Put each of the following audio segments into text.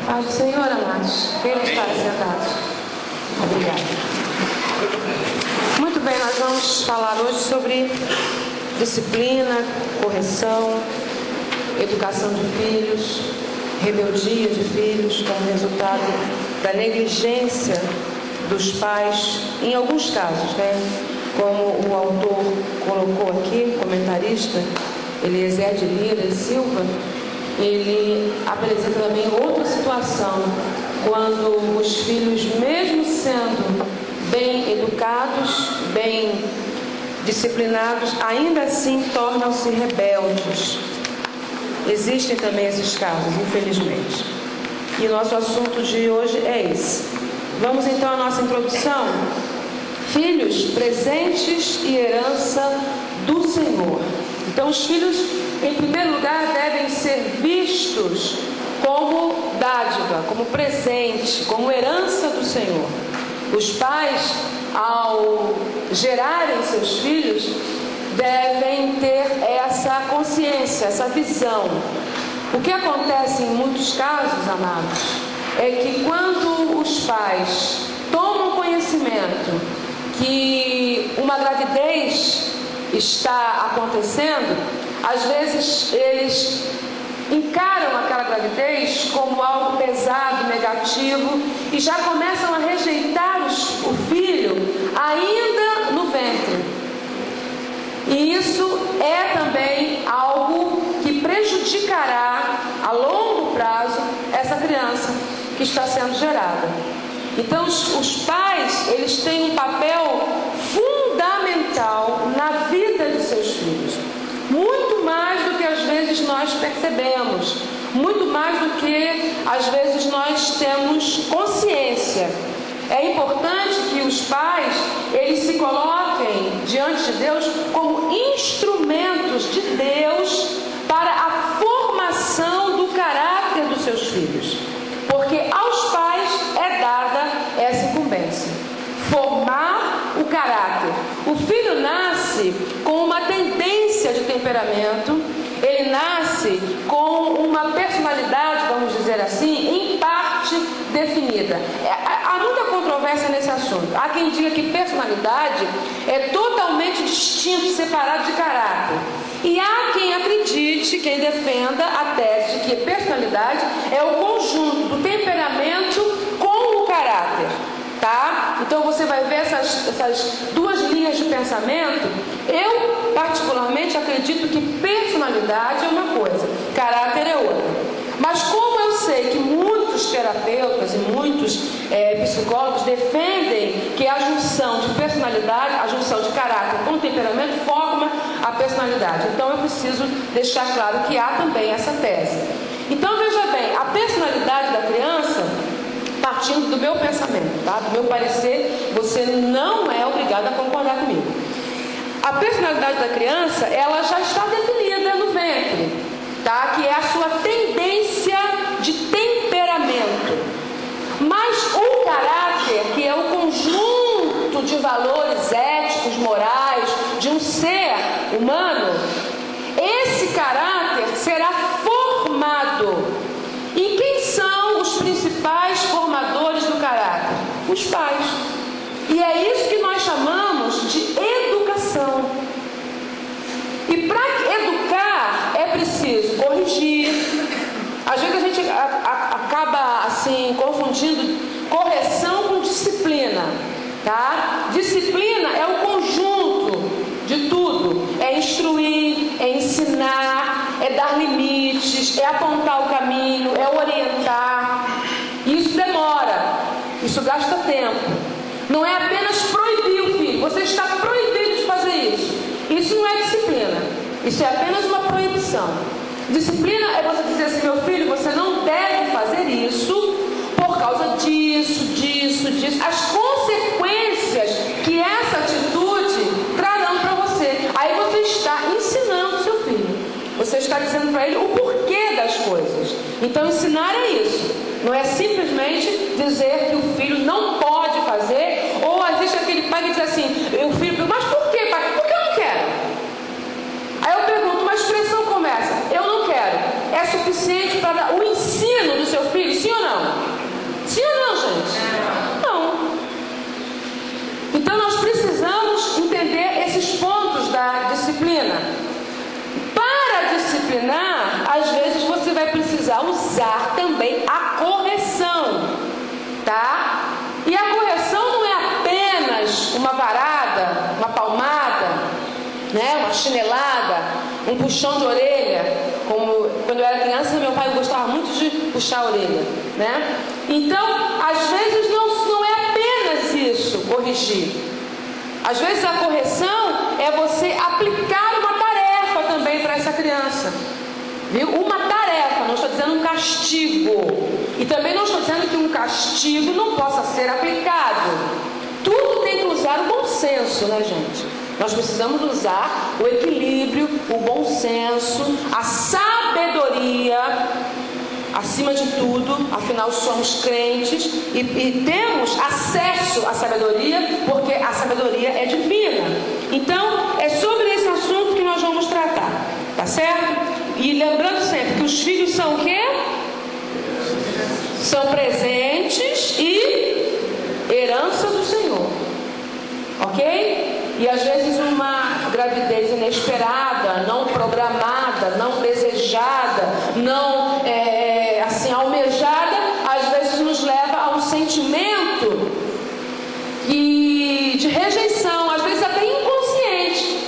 Paz do Senhor, amados. Queiram estar sentados. Obrigada. Muito bem, nós vamos falar hoje sobre disciplina, correção, educação de filhos, rebeldia de filhos como resultado da negligência dos pais, em alguns casos, né? Como o autor colocou aqui, comentarista, Eliezer de Lira e Silva, ele apresenta também outra situação, quando os filhos, mesmo sendo bem educados, bem disciplinados, ainda assim tornam-se rebeldes. Existem também esses casos, infelizmente. E o nosso assunto de hoje é esse. Vamos então à nossa introdução. Filhos, presentes e herança do Senhor. Então, os filhos, em primeiro lugar, devem ser vistos como dádiva, como presente, como herança do Senhor. Os pais, ao gerarem seus filhos, devem ter essa consciência, essa visão. O que acontece em muitos casos, amados, é que quando os pais tomam conhecimento que uma gravidez está acontecendo, às vezes eles encaram aquela gravidez como algo pesado, negativo, e já começam a rejeitar o filho ainda no ventre. E isso é também algo que prejudicará a longo prazo essa criança que está sendo gerada. Então os pais, eles têm um papel fundamental na vida de seus filhos, muito mais do que às vezes nós percebemos, muito mais do que às vezes nós temos consciência. É importante que os pais, eles se coloquem diante de Deus como instrumentos de Deus para a formação do caráter dos seus filhos, porque aos pais é dada essa incumbência, formar o caráter. O filho nasce com uma tendência de temperamento, ele nasce com uma personalidade, vamos dizer assim, em parte definida. Há muita controvérsia nesse assunto. Há quem diga que personalidade é totalmente distinto, separado de caráter. E há quem acredite, quem defenda a tese de que personalidade é o conjunto do temperamento com o caráter. Tá? Então você vai ver essas duas linhas de pensamento. Eu particularmente acredito que personalidade é uma coisa, caráter é outra. Mas como eu sei que muitos terapeutas e muitos psicólogos defendem que a junção de personalidade, a junção de caráter com temperamento forma a personalidade, então eu preciso deixar claro que há também essa tese. Então veja bem, a personalidade da criança, partindo do meu pensamento, tá? Do meu parecer, você não é obrigado a concordar comigo. A personalidade da criança, ela já está definida no ventre, tá? Que é a sua tendência de temperamento. Mas o caráter, que é o conjunto de valores éticos, morais, de um ser humano, esse caráter será formado. E quem são os principais formadores do caráter? Os pais. E é isso que nós chamamos de educação. E para educar é preciso corrigir. Às vezes a gente acaba assim confundindo correção com disciplina, tá? Disciplina é o conjunto de tudo. É instruir, é ensinar, é dar limites, é apontar o caminho, é orientar. Isso demora, isso gasta tempo. Não é apenas proibir o filho, você está proibido de fazer isso. Isso não é disciplina, isso é apenas uma proibição. Disciplina é você dizer assim: meu filho, você não deve fazer isso por causa disso, disso, disso. As consequências que essa atitude trarão para você. Aí você está ensinando o seu filho. Você está dizendo para ele o porquê das coisas. Então ensinar é isso. Não é simplesmente dizer que o filho não pode fazer. Ou existe aquele pai que diz assim: o filho pergunta, mas por quê, pai? Porque eu não quero. Aí eu pergunto, mas a expressão começa: eu não quero. É suficiente para dar o ensino do seu filho, sim ou não? precisa usar também a correção, tá? E a correção não é apenas uma varada, uma palmada, né? Uma chinelada, um puxão de orelha. Como quando eu era criança, meu pai gostava muito de puxar a orelha, né? Então, às vezes não é apenas isso, corrigir. Às vezes a correção é você aplicar uma tarefa também para essa criança. Viu? Uma tarefa, não estou dizendo um castigo. E também não estou dizendo que um castigo não possa ser aplicado. Tudo tem que usar o bom senso, né, gente? Nós precisamos usar o equilíbrio, o bom senso, a sabedoria, acima de tudo. Afinal somos crentes e temos acesso à sabedoria, porque a sabedoria é divina. Então é sobre esse assunto que nós vamos tratar, tá certo? E lembrando sempre que os filhos são o quê? São presentes e herança do Senhor, ok? E às vezes uma gravidez inesperada, não programada, não desejada, não assim almejada, às vezes nos leva a um sentimento de rejeição, às vezes até inconsciente.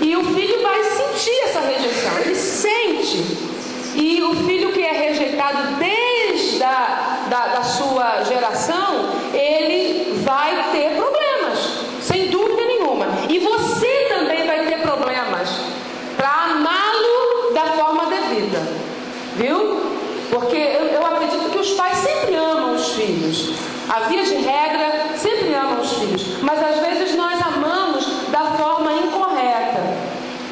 E o filho vai sentir essa rejeição, ele sente. E o filho que é rejeitado desde da sua geração, ele vai ter problemas, sem dúvida nenhuma. E você também vai ter problemas para amá-lo da forma devida, viu? Porque eu acredito que os pais sempre amam os filhos. A via de regra, sempre amam os filhos. Mas às vezes nós amamos da forma incorreta.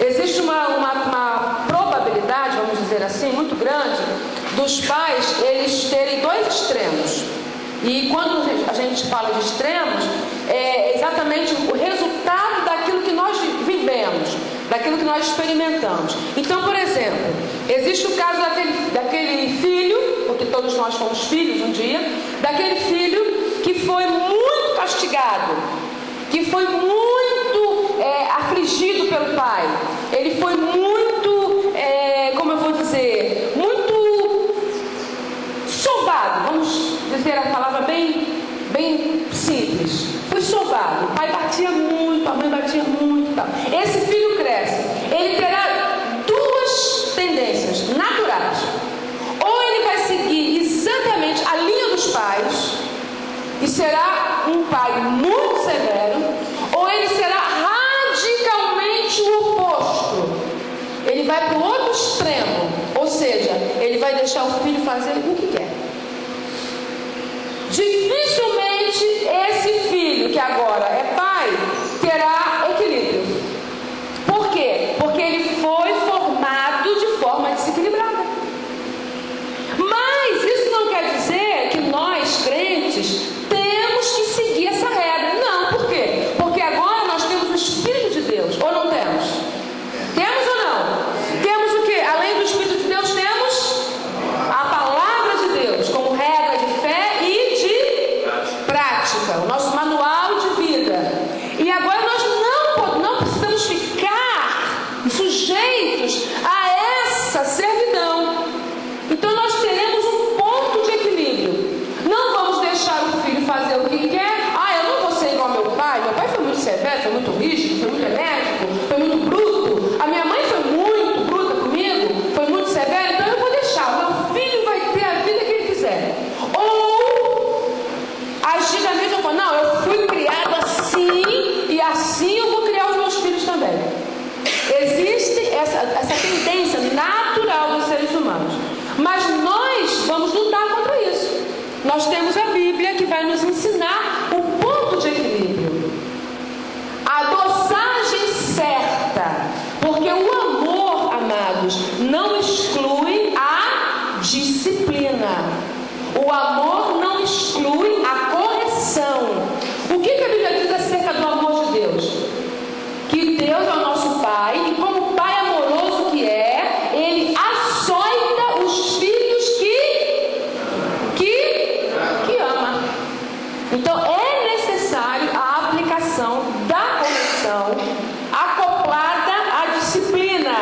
Existe uma probabilidade, vamos dizer assim, muito grande, dos pais eles terem dois extremos. E quando a gente fala de extremos, é exatamente o resultado daquilo que nós vivemos, daquilo que nós experimentamos. Então, por exemplo, existe o caso daquele filho, porque todos nós fomos filhos um dia, daquele filho que foi muito castigado, que foi muito afligido pelo pai. Ele foi muito, como eu vou dizer, muito sovado, vamos dizer a palavra bem simples. Foi sovado. O pai batia muito, a mãe batia muito, tal. Esse filho cresce, ele terá duas tendências naturais. Ou ele vai seguir exatamente a linha dos pais e será um pai muito severo, ou ele será radicalmente o oposto. Ele vai para o outro extremo, ou seja, ele vai deixar o filho fazer o que quer. Dificilmente esse filho que agora é pai terá equilíbrio. Por quê? Porque ele foi formado de forma desequilibrada. Mas isso não quer dizer que nós, crentes, temos que seguir essa regra. Não, por quê? Porque agora nós temos o Espírito de Deus, ou não temos? Temos ou não? Temos o quê? Além do Espírito de Deus, temos a palavra de Deus como regra de fé e de prática, o nosso manual de vida. E agora nós não precisamos ficar sujeitos a essa servidão. Então nós teremos um ponto de equilíbrio. Não vamos deixar o filho fazer o que quer. Eu não vou ser igual ao meu pai. Meu pai foi muito severo, foi muito rígido, foi muito enérgico, foi muito bruto. A minha mãe foi muito bruta comigo, foi muito severa, então eu vou deixar. O meu filho vai ter a vida que ele quiser. Ou agir da mesma forma. Não, eu fui criado assim e assim eu vou criar os meus filhos também. Existe essa tendência natural dos seres humanos. Mas nós vamos lutar contra isso. Nós temos a Bíblia que vai nos ensinar o ponto de equilíbrio, a dosagem certa, porque o amor, amados, não exclui a disciplina. O amor não exclui a correção. O que a Bíblia diz acerca do amor de Deus? Que Deus é o nosso Pai e como Pai amoroso que é, Ele açoita os filhos que ama. Então é necessário a aplicação da correção acoplada à disciplina,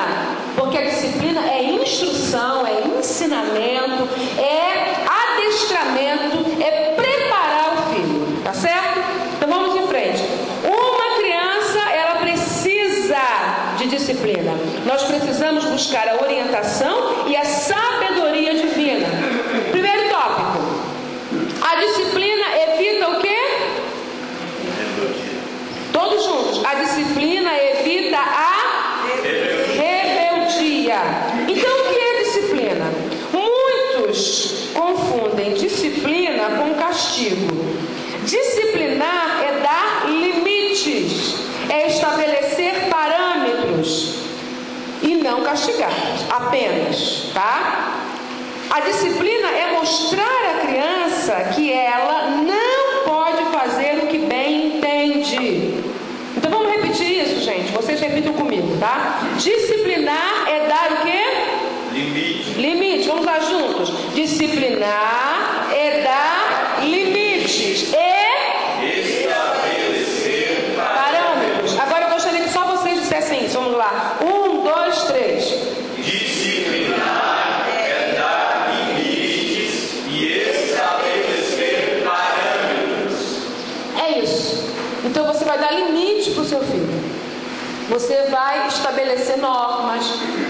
porque a disciplina é instrução, é ensinamento. nós precisamos buscar a orientação e a sabedoria divina. Primeiro tópico: a disciplina evita o quê? Todos juntos. A disciplina evita a rebeldia. Então, o que é disciplina? Muitos confundem disciplina com castigo. Disciplinar é dar limites, é estabelecer parâmetros e não castigar apenas, tá? A disciplina é mostrar à criança que ela não pode fazer o que bem entende. Então vamos repetir isso, gente. Vocês repitam comigo, tá? Disciplinar é dar o quê? Limite. Limite. Vamos lá juntos. Disciplinar é dar limites e estabelecer parâmetros. Agora eu gostaria que só vocês dissessem isso. Vamos lá. 1, 2, 3. Disciplinar é dar limites e estabelecer parâmetros. É isso. Então você vai dar limite para o seu filho. Você vai estabelecer normas,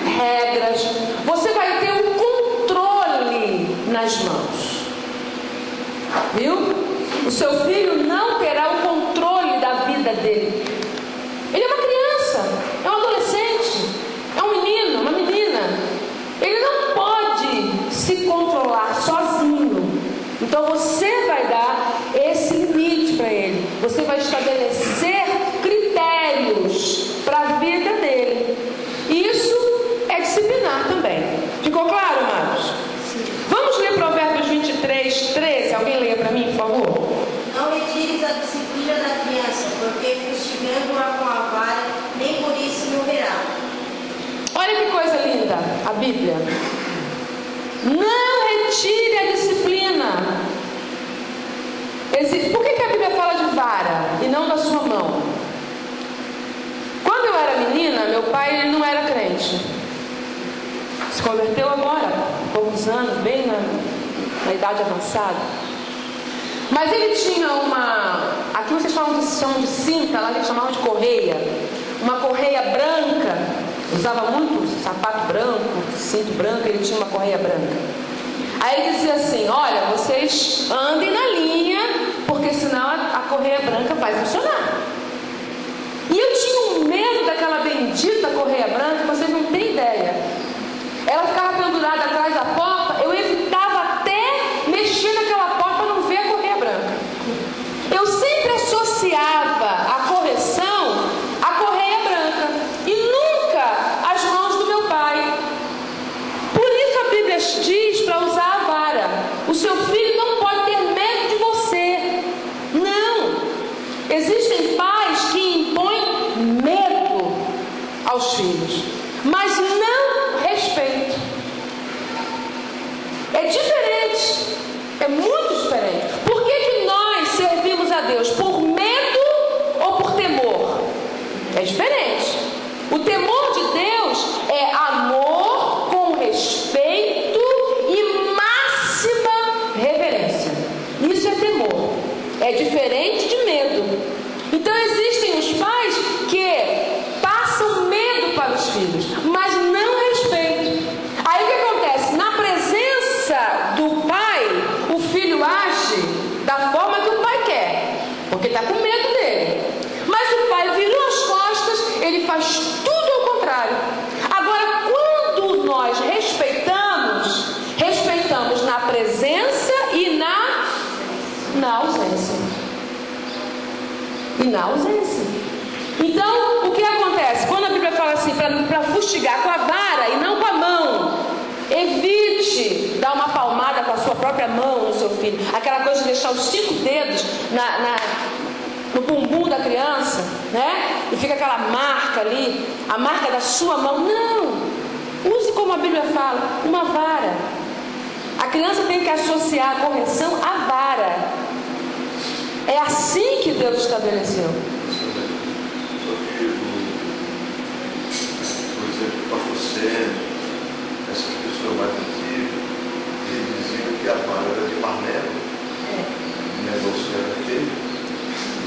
regras. Você vai ter um controle nas mãos. Viu? O seu filho não terá o controle da vida dele. Ele é uma criança, é um adolescente, é um menino, uma menina. Ele não pode se controlar sozinho. Então você vai dar esse limite para ele. Você vai estabelecer critérios para a vida dele. Isso é disciplinar também. Ficou claro, amados? Vamos ler Provérbios 23, 13. Alguém leia para mim, por favor? Não retires a disciplina da criança, porque fustigando-a com a vara, nem por isso morrerá. Olha que coisa linda, a Bíblia. Não retire a disciplina. Por que a Bíblia fala de vara e não da sua mão? Quando eu era menina, meu pai ele não era crente. Se converteu agora, há poucos anos, bem na idade avançada. Mas ele tinha aqui vocês chamam de cinta, lá eles chamavam de correia. Uma correia branca, usava muito sapato branco, cinto branco, ele tinha uma correia branca. Aí ele dizia assim: olha, vocês andem na linha, porque senão a correia branca vai funcionar. E eu tinha um medo daquela bendita correia branca, vocês não têm ideia. Ela ficava pendurada atrás da porta, eu evitava até mexer naquela porta para não ver a correia branca. Eu sempre associava a correção à correia branca e nunca às mãos do meu pai. Por isso a Bíblia diz para usar a vara. O seu filho não pode ter medo de você. Não. Existem pais que impõem medo aos filhos, mas não respeito. É diferente. É muito diferente. Por que nós servimos a Deus? Por medo ou por temor? É diferente. O temor de Deus é amor com respeito e máxima reverência. Isso é temor. É diferente de medo. Então existem os pais que passam medo para os filhos, mas não respeito. Aí o que acontece? Na presença do pai, o filho age da forma que o pai quer, porque está com medo dele. Mas o pai virou as costas, ele faz tudo ao contrário. Agora, quando nós respeitamos na presença e na ausência. E na ausência. Então, o que acontece? Quando a Bíblia fala assim, para fustigar com a vara e não com a mão, evite dar uma palmada com a sua própria mão no seu filho. Aquela coisa de deixar os 5 dedos no bumbum da criança, né? E fica aquela marca ali, a marca da sua mão. Não! Use como a Bíblia fala, uma vara. A criança tem que associar a correção à vara. É assim que Deus estabeleceu. Por exemplo, para você, essas pessoas mais antigas, eles diziam que a vara era de marmelo, mas você era feio.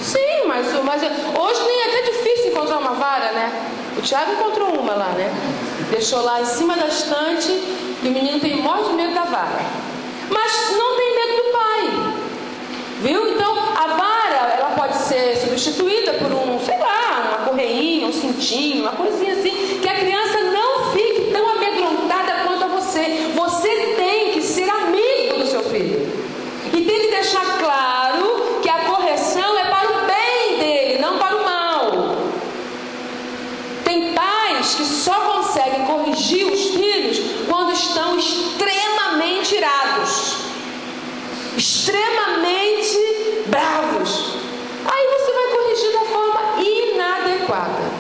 Sim, mas hoje nem é até difícil encontrar uma vara, né? O Tiago encontrou uma lá, né? Deixou lá em cima da estante e o menino tem maior de medo da vara. Mas não tem medo do pai. Viu? Então, a vara, ela pode ser substituída por uma correinha, um cintinho, uma coisinha assim, que a criança não fique tão amedrontada quanto a você. Você tem que ser amigo do seu filho. E tem que deixar claro que a correção é para o bem dele, não para o mal. Tem pais que só conseguem corrigir os filhos quando estão extremamente irados, extremamente bravos. Aí você vai corrigir da forma inadequada.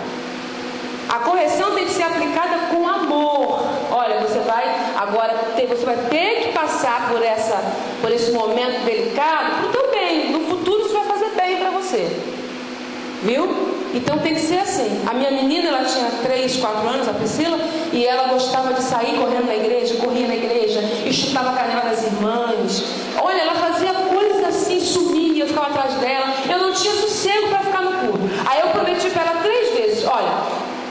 A correção tem que ser aplicada com amor. Olha, você vai ter que passar por esse momento delicado para o teu bem. No futuro isso vai fazer bem para você. Viu? Então tem que ser assim. A minha menina, ela tinha 3, 4 anos, a Priscila, e ela gostava de sair correndo na igreja, corria na igreja, e chutava a canela das irmãs. Olha, ela fazia coisas assim, sumia, eu ficava atrás dela. Eu não tinha sossego para ficar no culto. Aí eu prometi para ela 3 vezes: olha,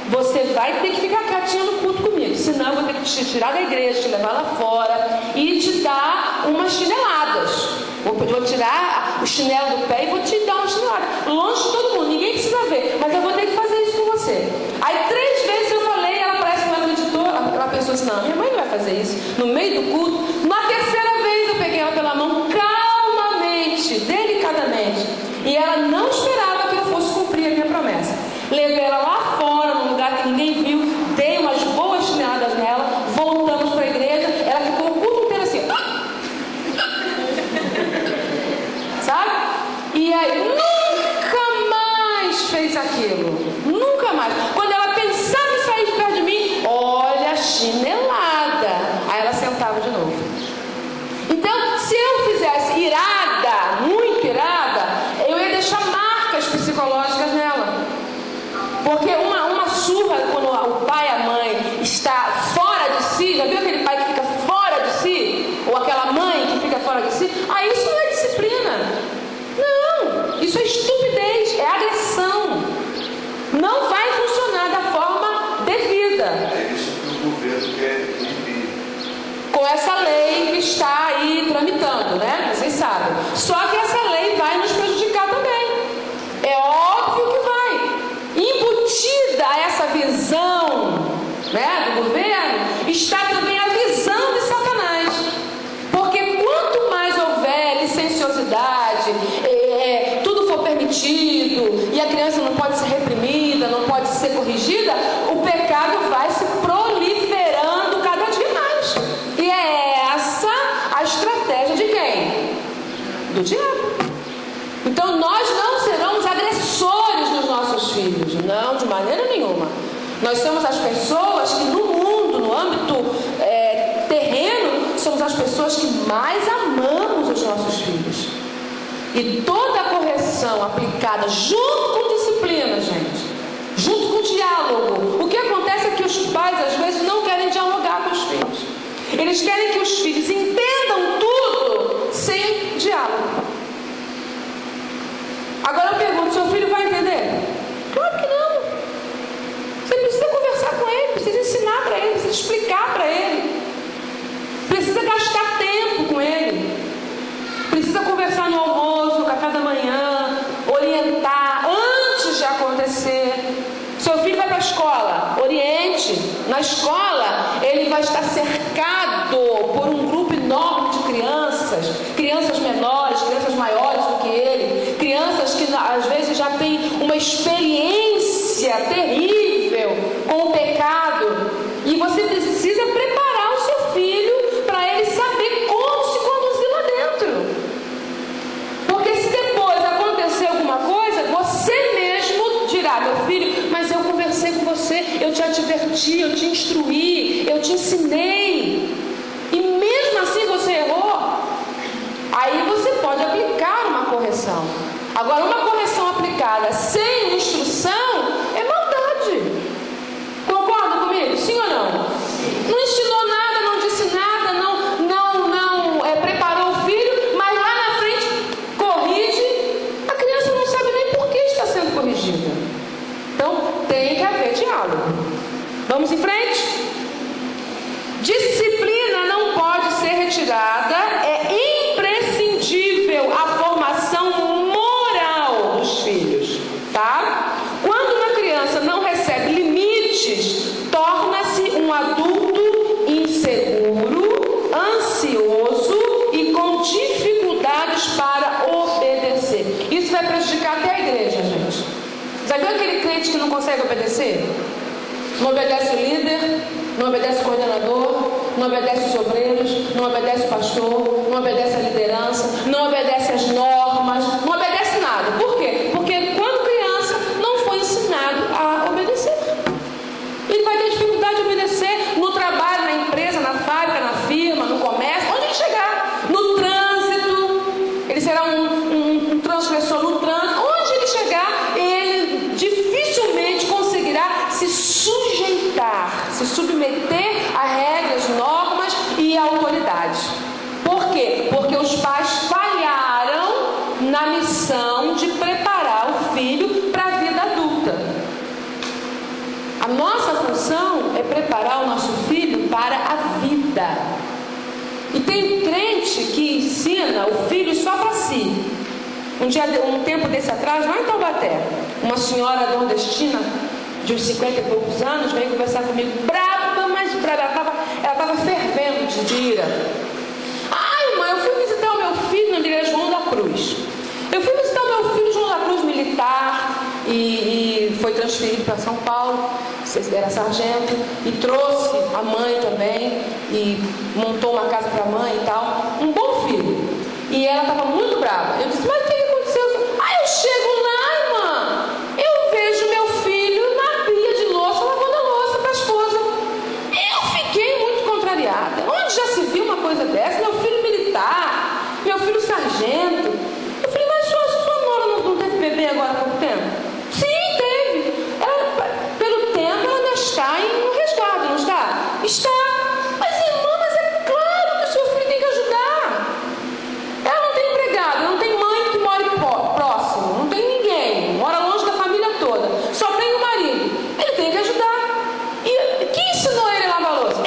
você vai ter que ficar quietinha no culto comigo, senão eu vou ter que te tirar da igreja, te levar lá fora e te dar umas chineladas. Vou tirar o chinelo do pé e vou te dar uma chinelada. Longe de todo mundo, ninguém precisa ver, mas eu vou ter que fazer isso com você. Aí 3 vezes eu falei, ela parece que não acreditou. Ela pensou assim: não, minha mãe não vai fazer isso no meio do culto. Na 3ª vez eu peguei ela pela mão, calmamente, delicadamente, e ela não esperava que eu fosse cumprir a minha promessa. Levei ela lá fora, num lugar que ninguém viu, dei umas boas chineladas nela, voltamos para a igreja, ela ficou o culto inteiro assim, sabe? E aí nunca mais fez aquilo, nunca mais. Quando ela pensava em sair de perto de mim, olha a chinelada, aí ela sentava de novo. Então, se eu fizesse irada, muito irada, eu ia deixar marcas psicológicas nela. Porque uma surra, quando o pai e a mãe está fora de si, já viu aquele pai que fica fora de si? Ou aquela mãe que fica fora de si? Ah, isso não é disciplina. Não, isso é estupidez, é agressão. Não vai funcionar da forma devida. É isso que o governo quer inibir. Com essa lei que está aí tramitando, né? Vocês sabem. Só que essa lei vai nos prejudicar também. É óbvio que vai. Embutida a essa visão, né, do governo, está também a visão de Satanás. Porque quanto mais houver licenciosidade, tudo for permitido, e a criança não pode ser reprimida, não pode ser corrigida, o pecado vai se proliferando cada dia mais. E é essa a estratégia de quem? Do diabo. Então nós não seremos agressores dos nossos filhos, não, de maneira nenhuma. Nós somos as pessoas que no mundo, no âmbito terreno, somos as pessoas que mais amamos os nossos filhos. E toda a correção aplicada junto com disciplina, gente, junto com diálogo. O que acontece é que os pais às vezes não querem dialogar com os filhos. Eles querem que os filhos entendam tudo sem diálogo. Agora eu pergunto, seu filho vai entender? Claro que não. Você precisa conversar com ele, precisa ensinar para ele, precisa explicar para ele, precisa gastar tempo com ele, precisa conversar no almoço, no café da manhã, orientar antes de acontecer. Seu filho vai para a escola, oriente. Na escola ele vai estar cercado por um grupo enorme de crianças menores, crianças maiores do que ele, crianças que às vezes já têm uma experiência terrível com o pecado, e você precisa preparar o seu filho para ele saber como se conduzir lá dentro. Porque se depois acontecer alguma coisa, você mesmo dirá: meu filho, mas eu conversei com você, eu te adverti, eu te instruí, eu te ensinei, e mesmo assim você errou. Aí você pode aplicar uma correção. Agora, uma correção aplicada sem instrução é maldade. Concorda comigo? Sim ou não? Não ensinou nada, não disse nada, não preparou o filho, mas lá na frente corrige. A criança não sabe nem por que está sendo corrigida. Então, tem que haver diálogo. Vamos em frente? desejada é imprescindível à formação moral dos filhos, tá? Quando uma criança não recebe limites, torna-se um adulto inseguro, ansioso e com dificuldades para obedecer. Isso vai prejudicar até a igreja, gente. Já viu aquele crente que não consegue obedecer? Não obedece o líder, não obedece o coordenador, não obedece os obreiros, não obedece o pastor, não obedece a liderança, não obedece as normas, não obedece nada. Por quê? Porque quando criança não foi ensinado a obedecer. Ele vai ter dificuldade de obedecer no trabalho, na empresa, na fábrica, na firma, no comércio, onde ele chegar. No trânsito, ele será um transgressor no trânsito. Onde ele chegar, ele dificilmente conseguirá se sujeitar, se submeter a regras, normas e autoridades. Por quê? Porque os pais falharam na missão de preparar o filho para a vida adulta. A nossa função é preparar o nosso filho para a vida. E tem crente que ensina o filho só para si. Um tempo desse atrás, lá em Taubaté, uma senhora nordestina de uns 50 e poucos anos veio conversar comigo, brava, mas brava, ela estava fervendo de ira. Ai, mãe, eu fui visitar o meu filho na igreja João da Cruz. Eu fui visitar o meu filho João da Cruz militar e foi transferido para São Paulo, era sargento, e trouxe a mãe também e montou uma casa para a mãe e tal. Um bom filho. E ela estava muito brava. Eu disse, mas o que aconteceu? Eu chego lá, irmã, eu vejo meu filho na pia de louça, lavando a louça para a esposa. Eu fiquei muito contrariada. Onde já se viu uma coisa dessa? Meu filho militar, meu filho sargento. Eu falei, mas sua nora não teve bebê agora há pouco tempo? Sim, teve. Pelo tempo, ela ainda está em resguardo, não está? Está. Mas, irmã, mas é claro que o seu filho tem que ajudar. Ela não tem empregada, não tem mãe que mora próximo, não tem ninguém, mora longe da família toda, só tem o marido. Ele tem que ajudar. E quem ensinou ele a lavar a louça?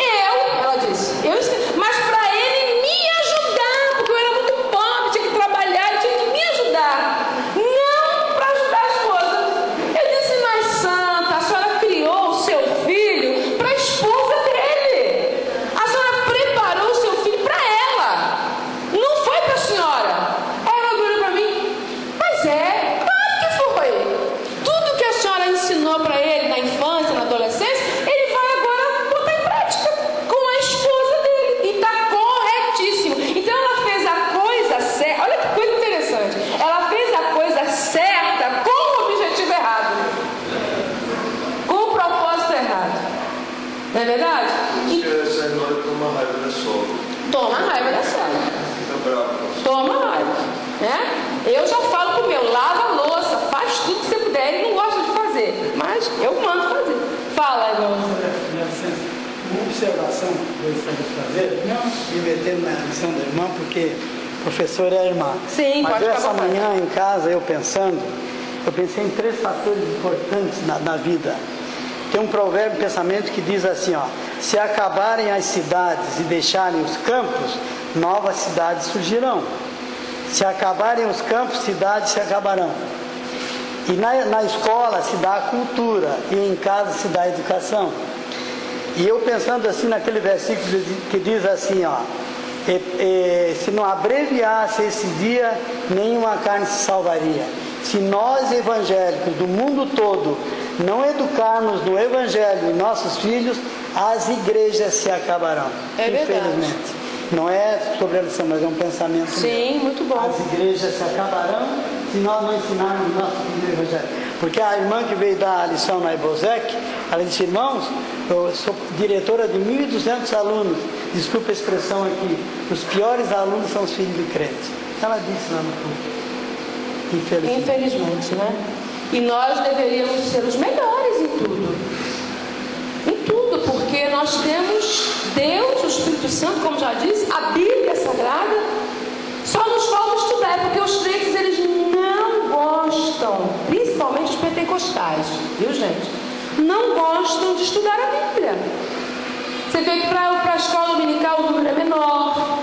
Ela disse. Eu ensinei, mas para ele me ajudar, porque eu era muito pobre, tinha que trabalhar, ele tinha que me ajudar, não para ajudar a esposa. Eu disse, mas santa, a senhora criou o seu filho para a esposa dele. A senhora preparou o seu filho para ela, não foi para a senhora. Ela virou para mim, mas claro que foi. Tudo que a senhora ensinou para ele na infância, na adolescência, ele vai agora botar em prática com a esposa dele. E está corretíssimo. Então ela fez a coisa certa. Olha que coisa interessante. Ela fez a coisa certa com o objetivo errado. Com o propósito errado. Não é verdade? Porque essa irmã toma raiva da sogra. Toma raiva da sogra. Fica brava. Toma raiva, né? Eu já falo pro meu, lava a louça, faz tudo que você puder. Ele não gosta de fazer, mas eu mando fazer. Fala, irmão. Uma observação que eu gostaria de fazer, não me metendo na lição da irmã, porque o professor é a irmã. Sim, mas pode essa ficar à vontade. manhã em casa, eu pensei em 3 fatores importantes na vida. Tem um provérbio, pensamento que diz assim, se acabarem as cidades e deixarem os campos, novas cidades surgirão. Se acabarem os campos, cidades se acabarão. E na escola se dá a cultura, e em casa se dá a educação. E eu pensando assim naquele versículo que diz assim, se não abreviasse esse dia, nenhuma carne se salvaria. Se nós evangélicos do mundo todo não educarmos no evangelho e nossos filhos, as igrejas se acabarão. É verdade. Infelizmente. Não é sobre a lição, mas é um pensamento. Sim, meu. muito bom. As igrejas se acabarão se nós não ensinarmos nossos filhos o evangelho. Porque a irmã que veio dar a lição na Ibosec, ela disse, irmãos, eu sou diretora de 1.200 alunos, desculpa a expressão aqui, os piores alunos são os filhos de crentes. Ela disse lá no culto. Infelizmente, né? E nós deveríamos ser os melhores em tudo. Em tudo, porque nós temos Deus, o Espírito Santo, como já disse, a Bíblia Sagrada. Só nos falta estudar, porque os crentes, eles não gostam, principalmente os pentecostais, viu, gente? Não gostam de estudar a Bíblia. Você vê que para a escola dominical o número é menor,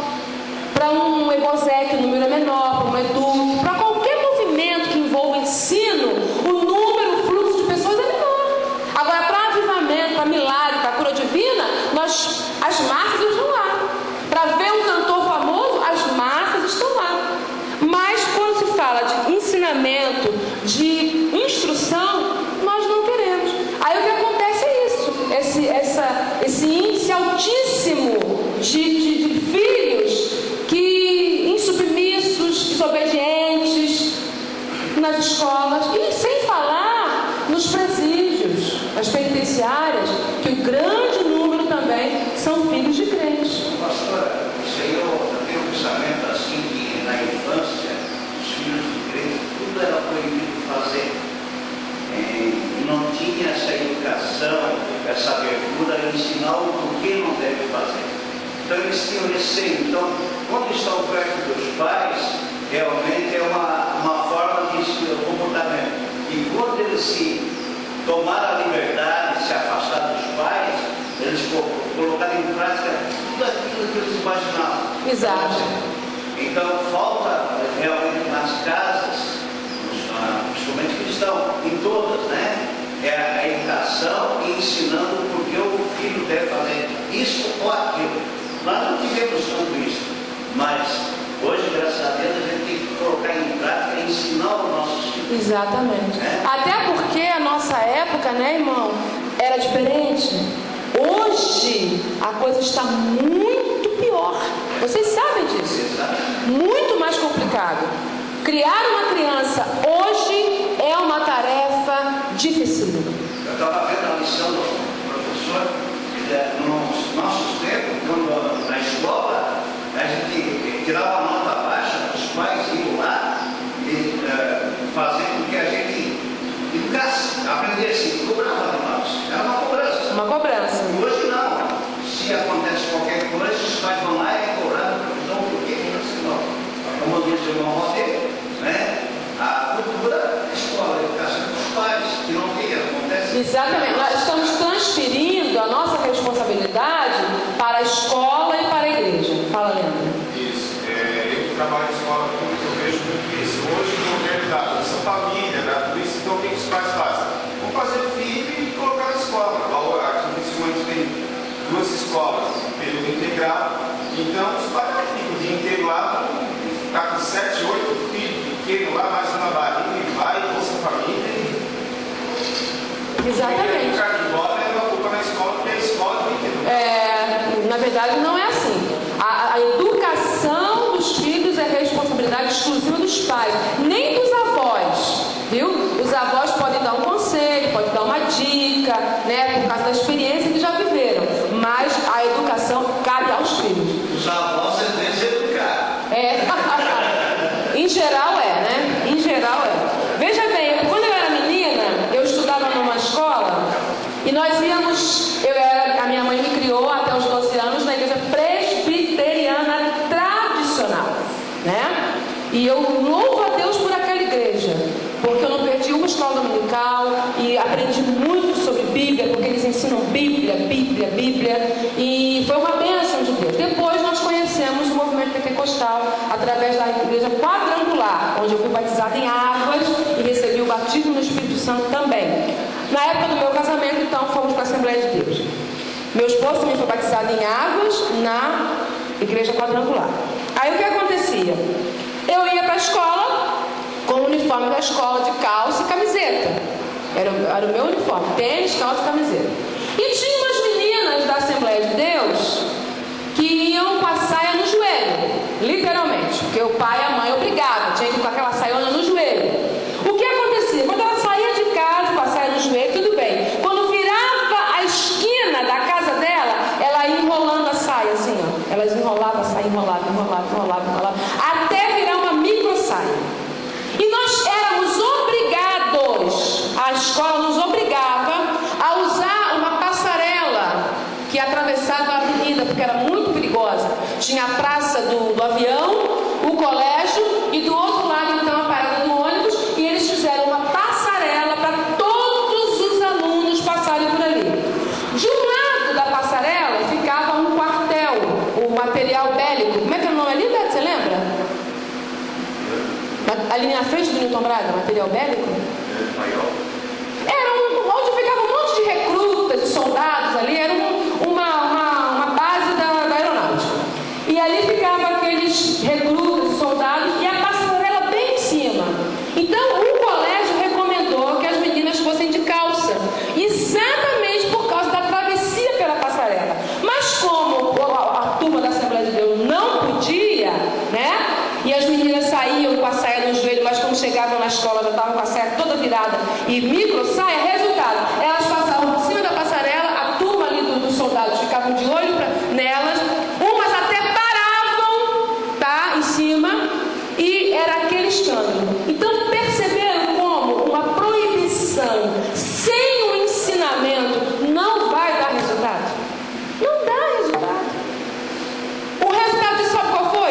nas escolas, e sem falar nos presídios, nas penitenciárias, que o grande número também são filhos de crentes. Pastora, isso aí eu tenho um pensamento assim, que na infância, os filhos de crentes, tudo era proibido fazer. E não tinha essa educação, essa abertura a ensinar o porquê não deve fazer. Então eles tinham receio. Então, quando estão perto dos pais, realmente é uma forma de comportamento. E quando eles se tomaram a liberdade de se afastar dos pais, eles colocaram em prática tudo aquilo que eles imaginavam. Exato. Então falta realmente nas casas, principalmente cristãos, em todas, né? É a educação e ensinando porque o filho deve fazer isso ou aquilo. Nós não tivemos tanto isso, mas hoje, graças a Deus, a gente tem que colocar em prática e ensinar os nossos filhos. Exatamente. Até porque a nossa época, né, irmão, era diferente. Hoje a coisa está muito pior. Vocês sabem disso. Muito mais complicado. Criar uma criança hoje é uma tarefa difícil. Eu estava vendo a lição do professor, nos nossos tempos, quando na escola, a gente tirava nota baixa, os pais iam lá e faziam com que a gente educasse, aprendesse, cobrava de nós. Era uma cobrança. Uma cobrança. E hoje não. Se acontece qualquer coisa, os pais vão lá e cobrar do professor, por que você não? Como disse o irmão Rodeiro, né? A cultura da escola, a educação dos pais, que não tem, acontece. Exatamente. Nós estamos transferindo a nossa responsabilidade para a escola e para a igreja. Fala, Leandro. Isso. Eu que trabalho em escola pública, eu vejo muito isso. Hoje o governo dá essa família, dá tudo isso, então o que os pais fazem? Vão fazer filho e colocar na escola. Aqui principalmente tem 2 escolas, período integral. Então os pais ficam o dia inteiro lá, ficar com 7, 8 filhos pequenos lá, mais uma barriga e vai, Bolsa Família. Exatamente. Ficar de bola é uma culpa na escola, porque a escola tem que na verdade não é assim. A educação dos filhos é responsabilidade exclusiva dos pais, nem dos avós, viu? Os avós podem dar um conselho, podem dar uma dica, né, por causa da experiência que já viveram, mas a educação cabe aos filhos. Os avós devem se educar. Em geral né? Em geral Veja bem, quando eu era menina, eu estudava numa escola e nós íamos, a minha mãe me criou até os 12 anos na igreja presbiteriana tradicional, né? E eu louvo a Deus por aquela igreja, porque eu não perdi uma escola dominical e aprendi muito sobre Bíblia, porque eles ensinam Bíblia, e foi uma bênção de Deus. Depois nós conhecemos o movimento pentecostal através da igreja quadrangular, onde eu fui batizada em águas e recebi o batismo no Espírito Santo também. Na época do meu casamento, então, fomos para a Assembleia de Deus. Meu esposo também foi batizado em águas na igreja quadrangular. Aí o que acontecia? Eu ia para a escola com o uniforme da escola de calça e camiseta. Era o meu uniforme, tênis, calça e camiseta. E tinha umas meninas da Assembleia de Deus que iam com a saia no joelho, literalmente, porque o pai e a mãe obrigavam, tinha que ir com aquela saiona no joelho. O que acontecia? Quando ela saía de casa com a saia no joelho, tudo bem. Quando virava a esquina da casa dela, ela ia enrolando a saia assim, ó. Elas enrolavam a saia, enrolavam, até virar uma micro saia. E nós éramos obrigados, a escola nos obrigava a usar uma passarela que atravessava a avenida, porque era muito perigosa. Tinha a praça do avião, o colégio e do outro lado então a parada do ônibus, e eles fizeram uma passarela para todos os alunos passarem por ali. De um lado da passarela ficava um quartel, o material bélico. Como é que é o nome ali, Beto? Você lembra? Ali na frente do Newton Braga, material bélico? Era onde ficava um monte de recrutas, de soldados ali, era uma base da aeronáutica. E ali ficavam aqueles recrutas, soldados, e a passarela bem em cima. Então o colégio recomendou que as meninas fossem de calça, exatamente por causa da travessia pela passarela. Mas como a turma da Assembleia de Deus não podia, né? E as meninas saíam com a saia no joelho, mas com quando chegavam na escola já estavam com a saia toda virada e micro saia, resultado, elas passavam por cima da passarela, a turma ali dos soldados ficavam de olho nelas, umas até paravam, tá, em cima, e era aquele escândalo. Então perceberam como uma proibição sem o ensinamento não vai dar resultado? Não dá resultado. O resultado disso sabe qual foi?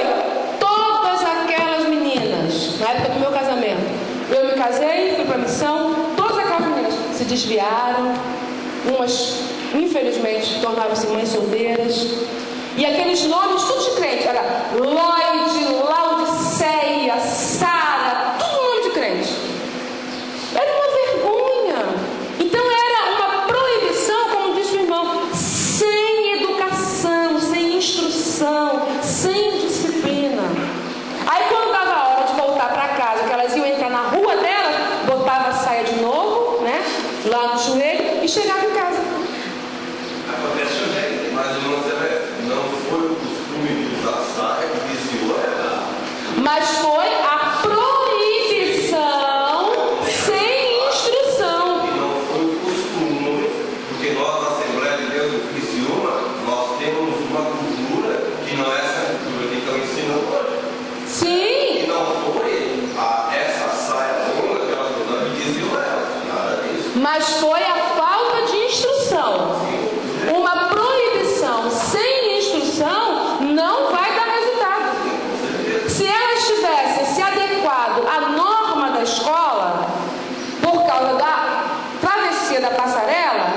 Todas aquelas meninas, na época do meu casamento, eu me casei, fui para a missão, todas aquelas meninas se desviaram, umas infelizmente tornaram-se mães solteiras, e aqueles nomes tudo de crente, era Lloyd, Laodiceia, Sara, tudo nome de crente. Era uma vergonha. Então era uma proibição, como disse o irmão, sem educação, sem instrução, sem disciplina. Aí quando dava a hora de voltar para casa, que elas iam entrar na rua delas, botava a saia de novo, né, lá no joelho, e chegava em casa. Aconteceu bem, mas não foi o costume de usar saia que viciou ela. Mas foi a proibição sem instrução. E não foi o costume, porque nós na Assembleia de Deus do Criciúma, nós temos uma cultura que não é essa cultura que estão ensinando hoje. Sim. E não foi essa saia longa que elas usavam que desviou ela. Nada disso. Mas foi a falta de instrução. Uma proibição sem instrução não vai dar resultado. Se elas tivessem se adequado à norma da escola, por causa da travessia da passarela,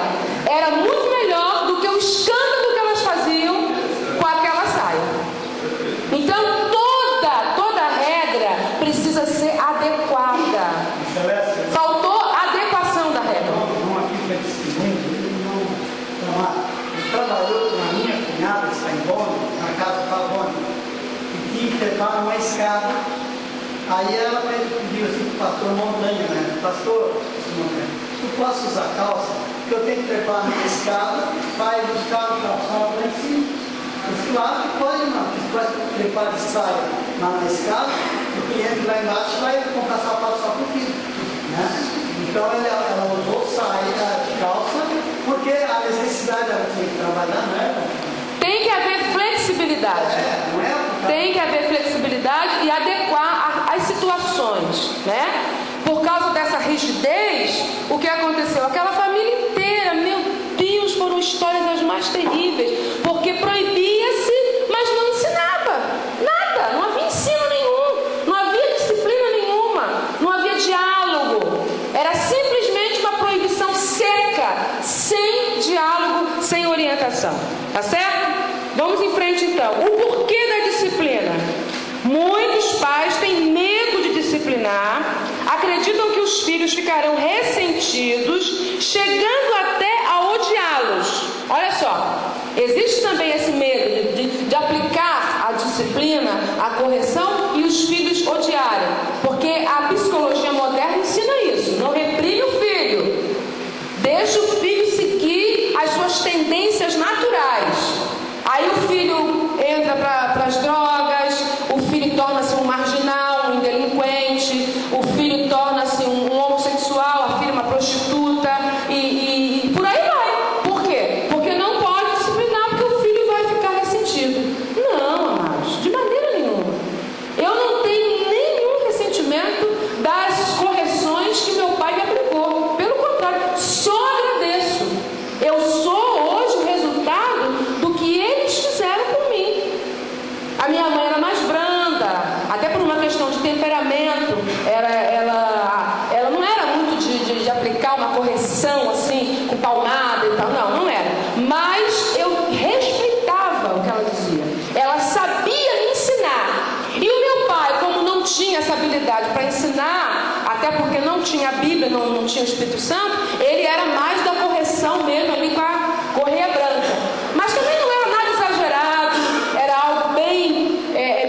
era muito melhor do que o escândalo que elas faziam com aquela saia. Então toda regra precisa ser adequada. Faltou adequação da regra. Trabalhou com a minha cunhada, que está em Bonn, na casa do Pavone, e tinha que trepar numa escada. Aí ela pediu assim para o pastor Montanha, né? Pastor Montanha, eu posso usar calça? Porque eu tenho que trepar numa escada para ir buscar o calçado lá em cima. Eu disse, claro que pode, não. Você pode trepar de saia lá na escada, o cliente lá embaixo vai comprar sapato só para o filho, né? Então ela usou saia de calça, porque a necessidade ela tinha que trabalhar, não é? Tem que haver flexibilidade. Não é? Tem que haver flexibilidade e adequar as situações, né? Por causa dessa rigidez, o que aconteceu? Aquela família inteira, meu Deus, foram histórias as mais terríveis, porque proibia-se, mas não ensinava nada, não havia ensino nenhum, não havia disciplina nenhuma, não havia diálogo, era simplesmente uma proibição seca, sem diálogo, sem orientação, tá certo? Vamos em frente então. O porquê da disciplina? Muitos pais têm medo de disciplinar, acreditam que os filhos ficarão ressentidos, chegando até a odiá-los. Olha só, existe também esse medo de aplicar a disciplina, a correção e os filhos odiarem, porque a psicologia moderna ensina isso. Não reprime o filho, deixa o filho seguir as suas tendências naturais. Aí o filho entra para as drogas, o filho torna-se um marginal, um delinquente, o filho torna-se um homossexual, a filha uma prostituta e por aí vai. Por quê? Porque não pode disciplinar, porque o filho vai ficar ressentido. Não, amados, de maneira nenhuma. Eu não tenho nenhum ressentimento das correções que meu pai me aplicou. Pelo contrário, só agradeço. Eu sou hoje o resultado do que eles fizeram por mim. A minha mãe era mais branda, até por uma questão de temperamento. Ela não era muito de aplicar uma correção assim, com palmada e tal. Não era. Mas eu respeitava o que ela dizia. Ela sabia me ensinar. E o meu pai, como não tinha essa habilidade para ensinar, até porque não tinha a Bíblia, não tinha o Espírito Santo, ele era mais da correção mesmo ali com a correia branca. Mas também não era nada exagerado, era algo bem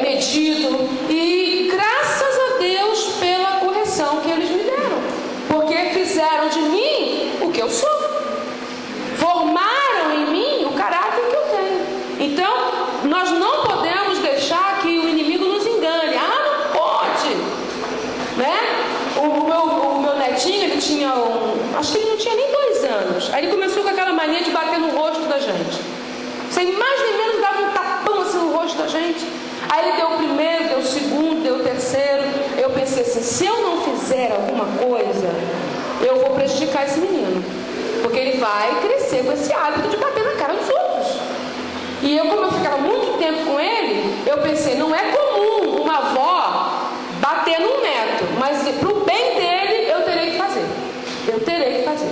medido. E graças a Deus pela correção que eles me deram, porque fizeram de mim o que eu sou, formaram em mim o caráter que eu tenho. Então nós não podemos deixar que o inimigo nos engane. Não pode, né? tinha acho que ele não tinha nem 2 anos. Aí ele começou com aquela mania de bater no rosto da gente. Sem mais nem menos, dava um tapão assim no rosto da gente. Aí ele deu o primeiro, deu o segundo, deu o terceiro. Eu pensei assim, se eu não fizer alguma coisa, eu vou prejudicar esse menino. Porque ele vai crescer com esse hábito de bater na cara dos outros. E eu, como eu ficava muito tempo com ele, eu pensei, não é comum uma avó bater num neto, mas para o bem dele, eu terei que fazer. Eu terei que fazer.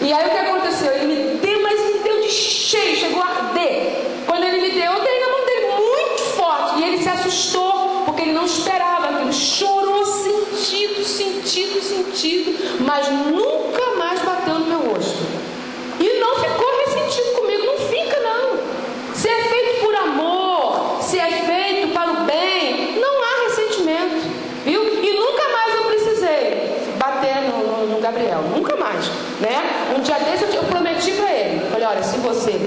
E aí o que aconteceu? Ele me deu, mas me deu de cheio, chegou a arder. Quando ele me deu, eu dei na mão dele muito forte. E ele se assustou, porque ele não esperava aquilo. Chorou sentido, mas nunca mais bateu no meu rosto. E não ficou ressentido comigo, não fica não. Se é feito por amor, se é feito para o bem, não há ressentimento, viu? E nunca mais eu precisei bater no Gabriel, nunca mais, né? Um dia desse eu prometi para ele, falei, olha, se você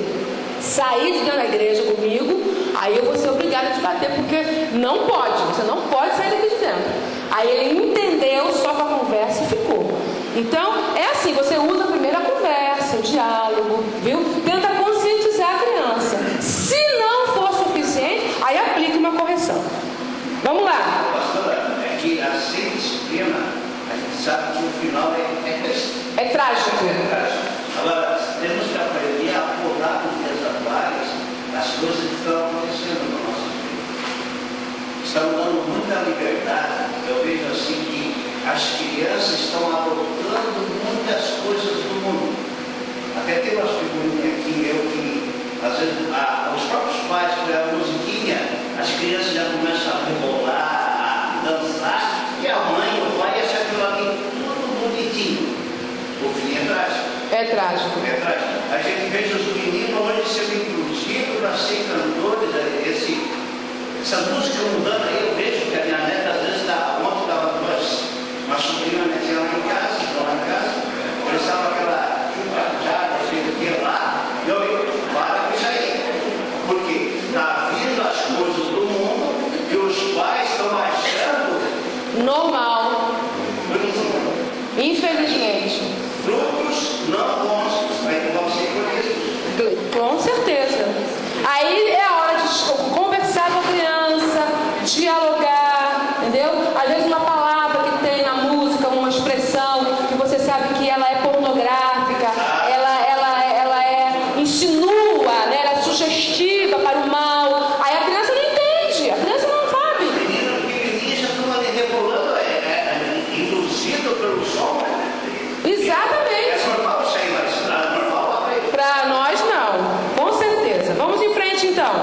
sair de dentro da igreja comigo, aí eu vou ser obrigada a te bater, porque não pode, você não pode sair daqui de dentro. Aí ele entendeu só com a conversa e ficou. Então, é assim, você usa primeiro a conversa, o diálogo, viu? Tenta conscientizar a criança. Se não for suficiente, aí aplique uma correção. Vamos lá. Pastora, é que a sem disciplina, a gente sabe que o final é trágico. É trágico. Agora, temos que aprender a podar com desafios as coisas que estão acontecendo no nosso vida. Estamos dando muita liberdade. Eu vejo assim que as crianças estão adotando muitas coisas do mundo. Até tem umas figurinhas aqui, às vezes, os próprios pais, por a musiquinha, as crianças já começam a rebolar, a dançar, e a mãe, o pai, acha aquilo ali tudo bonitinho. O fim é trágico. É trágico. É trágico. A gente veja os meninos hoje sendo inclusivos para ser cantores, essa música mudando aí, eu vejo que a minha neta, às vezes, ontem estava uma sobrinha netinha lá em casa, começava aquela chupa-chada, não sei o que lá, e eu para com isso aí. Porque está vindo as coisas do mundo que os pais estão achando normal. Infelizmente. Frutos não bons, mas vão ser colhidos. Com certeza. Aí é a hora de conversar com a criança, dialogar, entendeu? Às vezes uma palavra que tem na música, uma expressão que você sabe que ela é pornográfica, ela insinua, né? Ela é sugestiva para o mal. Aí a criança não entende, a criança não sabe. O menino pequenininho já estão ali rebolando, induzido pelo som. Exatamente. É normal isso aí, mas não é normal para nós não, com certeza. Vamos em frente então.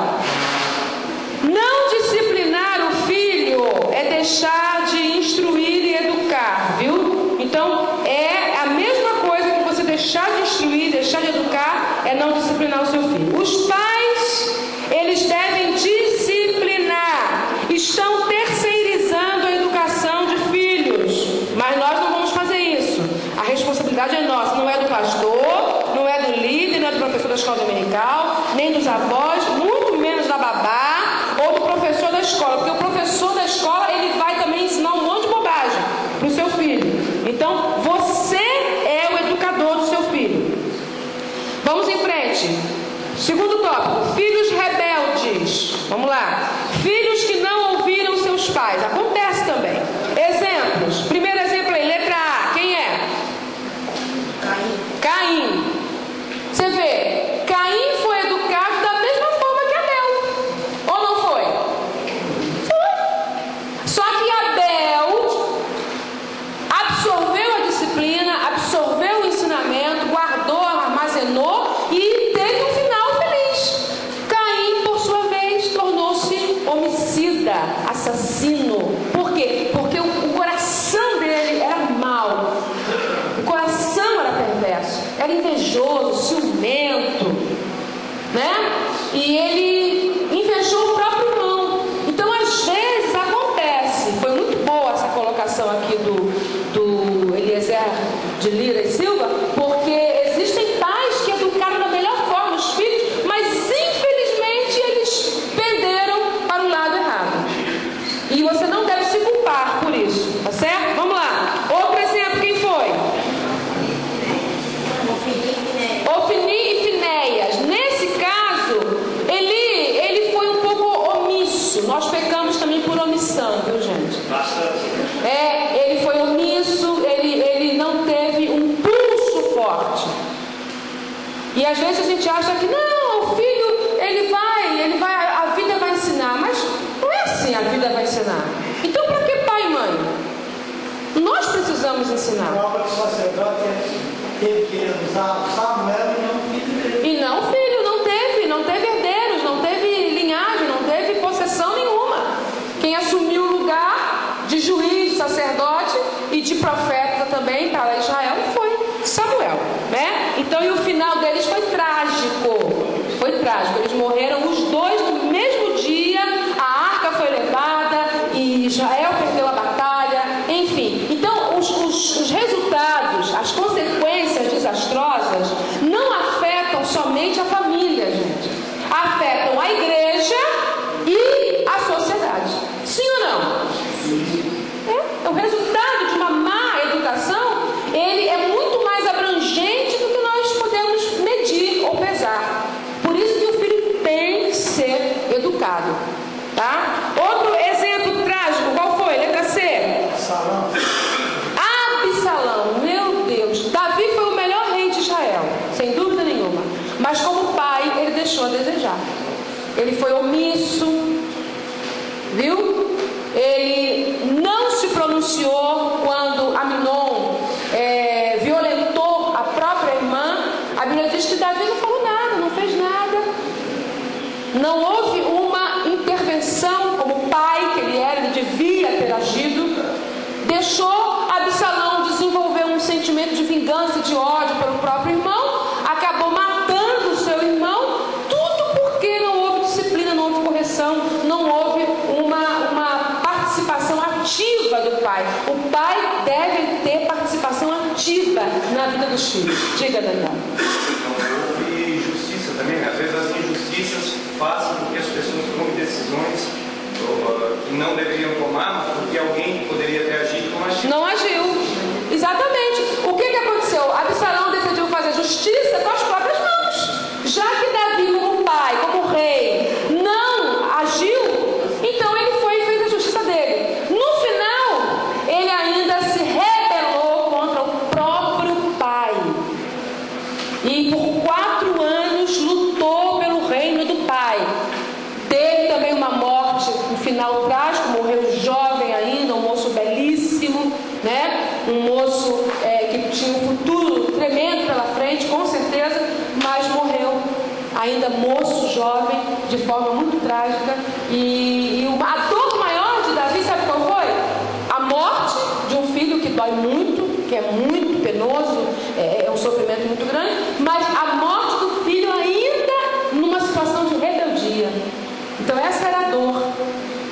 Não disciplinar o filho é deixar de instruir e educar, viu? Então é a mesma coisa que você deixar de instruir, deixar de educar, é não disciplinar o seu filho. Os pais, eles devem disciplinar, estão terceirizando a educação de filhos, mas nós não vamos fazer isso. A responsabilidade é nossa, não é do pastor, não é do líder, não é do professor da escola dominical, nem dos avós, muito menos da babá ou do professor da escola, porque o professor da escola, ele vai também ensinar um monte de bobagem para o seu filho. Então, você é o educador do seu filho. Vamos em frente. Segundo tópico, filhos rebeldes. Vamos lá. Filhos que não ouviram seus pais. Acontece também. Exemplos. Primeiro exemplo aí, letra A. Quem é? Caim. Você vê, Caim foi educado da mesma forma que Abel. Ou não foi? Foi. Só que Abel absorveu a disciplina, absorveu o ensinamento, guardou, armazenou e teve um final feliz. Caim, por sua vez, tornou-se homicida, assassino. Por quê? Porque o coração dele era mau. O coração era perverso, era invejoso, ciumento, né? E ele invejou o próprio irmão. Então, às vezes, acontece. Foi muito boa essa colocação aqui do Eliezer de Lira e Silva, porque existem pais que educaram da melhor forma os filhos, mas, infelizmente, eles penderam para o lado errado. E você não deve se culpar por isso, tá certo? Vamos lá. Outro exemplo, quem foi? por omissão, viu, gente? Bastante. Ele foi omisso, ele não teve um pulso forte. E às vezes a gente acha que não, o filho, ele vai, a vida vai ensinar. Mas não é assim, a vida vai ensinar. Então, para que pai e mãe? Nós precisamos ensinar. A prova que o sacerdote teve que usar Samuel e não o filho dele. E não o filho, não teve herdeiros, não teve linhagem, não teve possessão nenhuma. Quem assumiu o lugar de juiz, de sacerdote e de profeta também para Israel foi Samuel, né? Então, e o final deles foi trágico. Foi trágico. Eles morreram os dois no mesmo dia. A arca foi levada e Israel perdeu a batalha. Enfim, então os resultados, as consequências desastrosas não afetam somente a família, gente. Afetam a igreja e a sociedade. Sim ou não? O resultado de uma má educação, ele é muito mais abrangente do que nós podemos medir ou pesar. Por isso que o filho tem que ser educado, tá? Outro exemplo trágico, qual foi? Letra C. Absalão, meu Deus. Davi foi o melhor rei de Israel, sem dúvida nenhuma. Mas como pai, ele deixou a desejar. Ele foi omisso, viu? Ele não se pronunciou quando Amnon violentou a própria irmã. A Bíblia diz que Davi não falou nada, não fez nada. Não houve uma intervenção como pai que ele era, ele devia ter agido. Deixou Absalão desenvolver um sentimento de vingança e de ódio pelo próprio irmão. Acabou matando o seu irmão. Tudo porque não houve disciplina, não houve correção, não houve uma participação ativa do pai. O pai deve ter participação ativa na vida dos filhos. Diga, Daniel. Não houve justiça também. Às vezes as injustiças fazem com que as pessoas tomem decisões que não deveriam tomar, mas porque alguém que poderia ter agido não agiu. Não agiu. Exatamente. O que aconteceu? Absalão decidiu fazer justiça com as próprias mãos. Já que Davi, como pai, como rei, não agiu, então ele foi e fez a justiça dele. No final, ele ainda se rebelou contra o próprio pai. E por 4 anos lutou pelo reino do pai. Teve também uma morte, um final trágico, morreu jovem ainda, um moço belíssimo, né? Um moço que tinha um futuro tremendo pela frente, com certeza, mas morreu ainda moço, jovem, de forma muito trágica. E a dor maior de Davi, sabe qual foi? A morte de um filho que dói muito, que é muito penoso, é um sofrimento muito grande, mas a morte do filho ainda numa situação de rebeldia. Então essa era a dor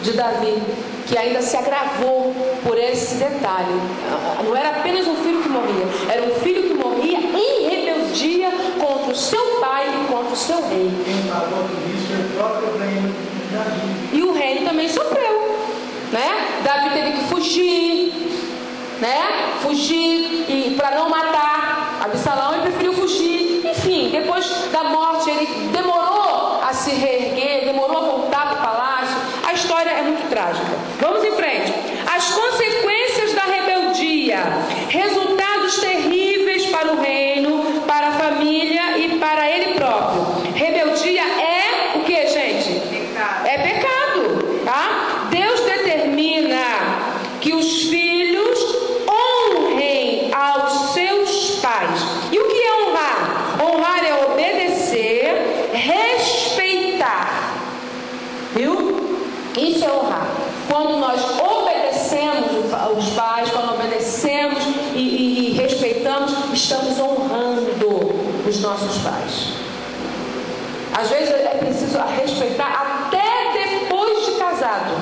de Davi, que ainda se agravou por esse detalhe. Não era apenas um filho que morria, era um filho que morria em rebeldia contra o seu pai e contra o seu rei. E o reino também sofreu, né? Davi teve que fugir, né? Fugir e para não matar Absalão, ele preferiu fugir. Enfim, depois da morte ele demorou a se reerguer, demorou a voltar para o palácio. A história é muito trágica. Vamos em frente. As consequências da rebeldia, resultados terríveis para o reino, para a família e para ele próprio. Rebeldia é o que, gente? Pecado. É pecado, tá? Deus determina que os filhos honrem aos seus pais. E o que é honrar? Honrar é obedecer, respeitar. Viu? Isso é honrar. Quando nós obedecemos os pais, quando obedecemos e respeitamos, estamos honrando os nossos pais. Às vezes é preciso respeitar até depois de casado.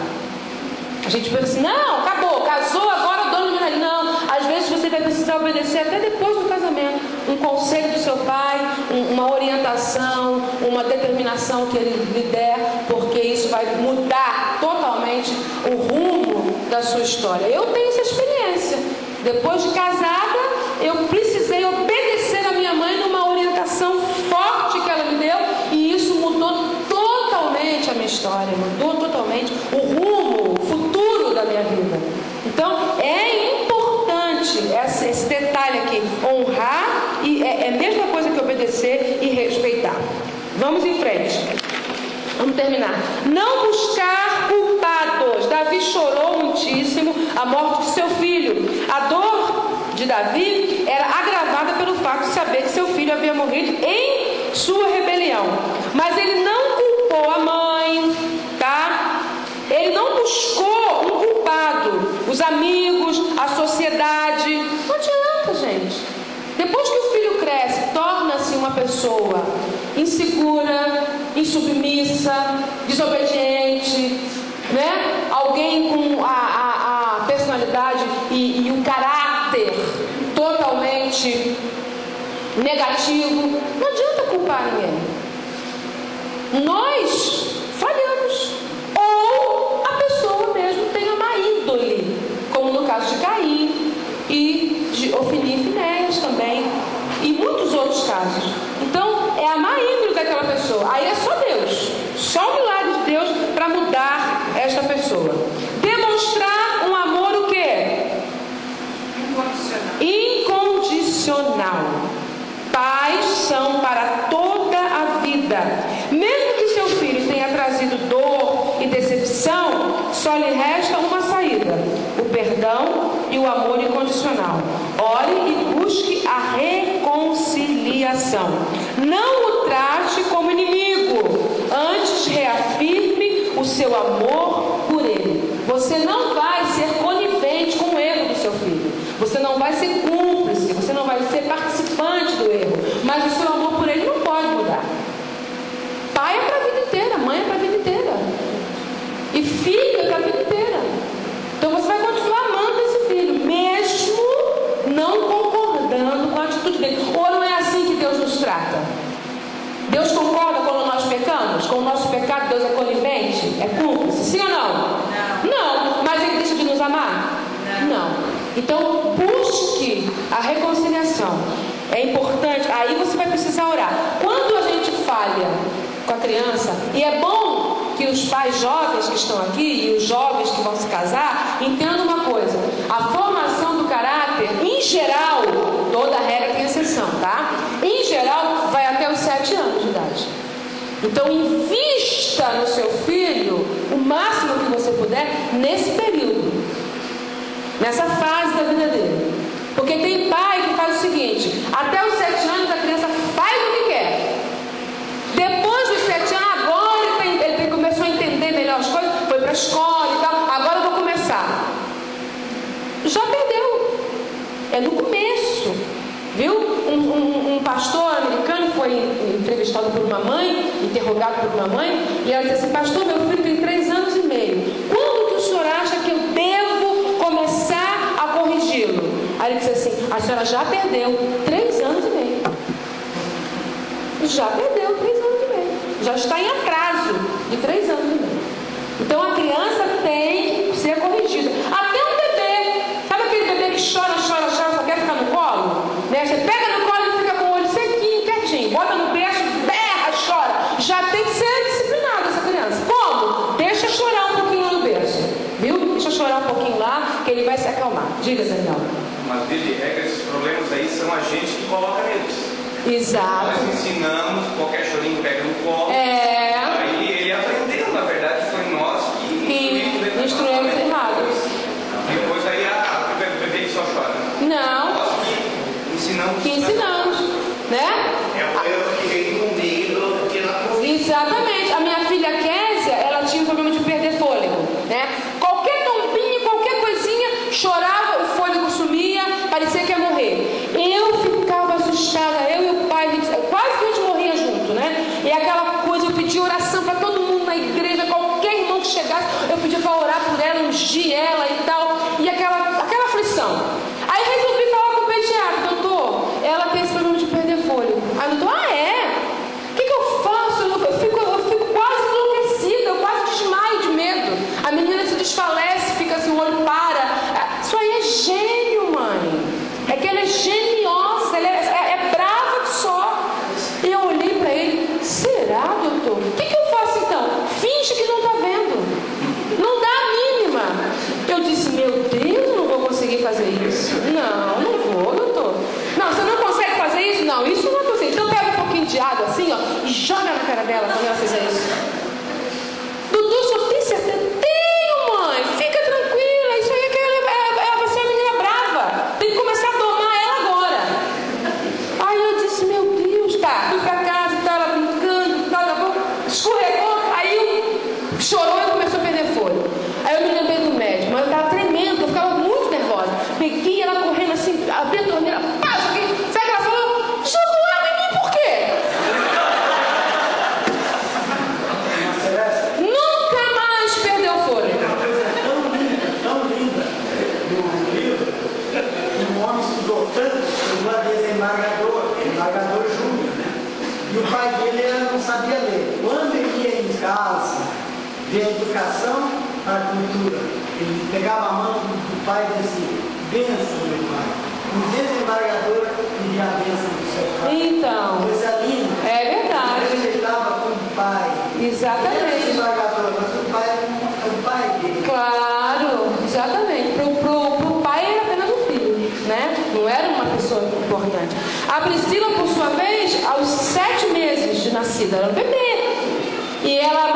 A gente pensa assim, não, acabou, casou, agora o dono do menino. Não, às vezes você vai precisar obedecer até depois do casamento. Um conselho do seu pai, uma orientação, uma determinação que ele lhe der, porque isso vai mudar totalmente o rumo da sua história. Eu tenho essa experiência. Depois de casada, eu precisei obedecer a minha mãe numa orientação forte que ela me deu, e isso mudou totalmente a minha história, mudou totalmente o rumo, o futuro Vamos terminar. Não buscar culpados. Davi chorou muitíssimo a morte de seu filho. A dor de Davi era agravada pelo fato de saber que seu filho havia morrido em sua rebelião. Mas ele não culpou a mãe, tá? Ele não buscou um culpado, os amigos, a sociedade. Não adianta, gente. Depois que o filho cresce, torna-se uma pessoa insegura, insubmissa, desobediente, né? Alguém com a personalidade e o caráter totalmente negativo. Não adianta culpar ninguém. Nós falhamos. Ou a pessoa mesmo tem a má índole, como no caso de Caim e de Ofni e Finéias também, e muitos outros casos. Então, é a má índole daquela pessoa. Aí é só Deus, só o milagre de Deus para mudar esta pessoa. Demonstrar um amor o quê? Incondicional. Pais são para toda a vida. Mesmo que seu filho tenha trazido dor e decepção, só lhe resta uma saída: o perdão e o amor incondicional. Ore e busque a reconciliação. Não o trate como inimigo, antes reafirme o seu amor por ele. Você não vai ser conivente com o erro do seu filho. Você não vai ser cúmplice, você não vai ser participante do erro, mas o seu amor por ele não pode mudar. Pai é para a vida inteira, mãe é para a vida inteira, e filho é para a vida inteira. Então você vai continuar amando esse filho, mesmo não concordando com a atitude dele. Ou não é assim que Deus nos trata? Deus concorda quando nós pecamos? Com o nosso pecado Deus é conivente? É cúmplice? Sim ou não? Não. Mas ele deixa de nos amar? Não. Então busque a reconciliação. É importante. Aí você vai precisar orar. Quando a gente falha com a criança, e é bom que os pais jovens que estão aqui e os jovens que vão se casar entendam uma coisa: a formação do caráter, em geral, toda regra tem exceção, tá? Em geral, vai até os 7 anos de idade. Então invista no seu filho o máximo que você puder nesse período, nessa fase da vida dele. Porque tem pai que faz o seguinte: até os 7 anos a criança faz o que quer. Depois dos 7 anos, agora ele começou a entender melhor as coisas, foi para a escola e tal, agora eu vou começar. Já perdeu. É no começo. Viu? Um pastor americano foi entrevistado por uma mãe, interrogado por uma mãe, e ela disse assim: pastor, meu filho tem 3 anos e meio. Quando que o senhor acha que eu devo começar a corrigi-lo? Aí ele disse assim: a senhora já perdeu 3 anos e meio. Já perdeu 3 anos e meio. Já está em atraso de 3 anos e meio. Então a criança tem que ser corrigida. Até um bebê. Sabe aquele bebê que chora, chora, chora, só quer ficar no colo? Né? Você pega no colo e fica com o olho sequinho, quietinho. Bota no berço, berra, chora. Já tem que ser disciplinada essa criança. Como? Deixa chorar um pouquinho no berço. Viu? Deixa chorar um pouquinho lá, que ele vai se acalmar. Diga, Daniel. Mas, via de regra, esses problemas aí são a gente que coloca neles. Exato. Nós ensinamos, qualquer chorinho pega no colo. É. Aí ele aprendeu, na verdade, foi nós que instruímos errados. Depois aí o bebê que só chora. Não. Nós que ensinamos. Que ensinamos, né? É o erro que vem no meio do que ela conseguiu. Exatamente. A minha filha Késia, ela tinha um problema de perder fôlego, né? Qualquer tombinho, qualquer coisinha, chorava, o fôlego sumia, parecia que ia morrer. Eu ficava assustada, eu e o pai, quase que a gente morria junto, né? E aquela coisa, eu pedia oração para todo mundo na igreja, qualquer irmão que chegasse, eu pedia para orar por ela, ungir ela e tal, e aquela aflição. Aí resolvi falar com o pediatra: doutor, ela tem esse problema de perder fôlego. Aí o doutor: ah, é? O que eu faço? Eu fico quase enlouquecida, eu quase desmaio de medo. A menina se desfalece, fica assim, o olho para. Isso aí é gênio, mãe. É que ela é geniosa, ela é brava que só. E eu olhei para ele: será, doutor? O que eu faço então? Finge que não está vendo. Não dá a mínima. Eu educação para a cultura. Ele pegava a mão do pai e dizia assim, bênção, meu pai. O desembargador pedia a bênção do seu pai. Então, coisa linda. é verdade. Ele respeitava como pai. Exatamente. Ele era desembargador, mas o pai é o pai dele. Claro, exatamente. Pro pai era apenas um filho, né? Não era uma pessoa importante. A Priscila, por sua vez, aos 7 meses de nascida, era um bebê. E ela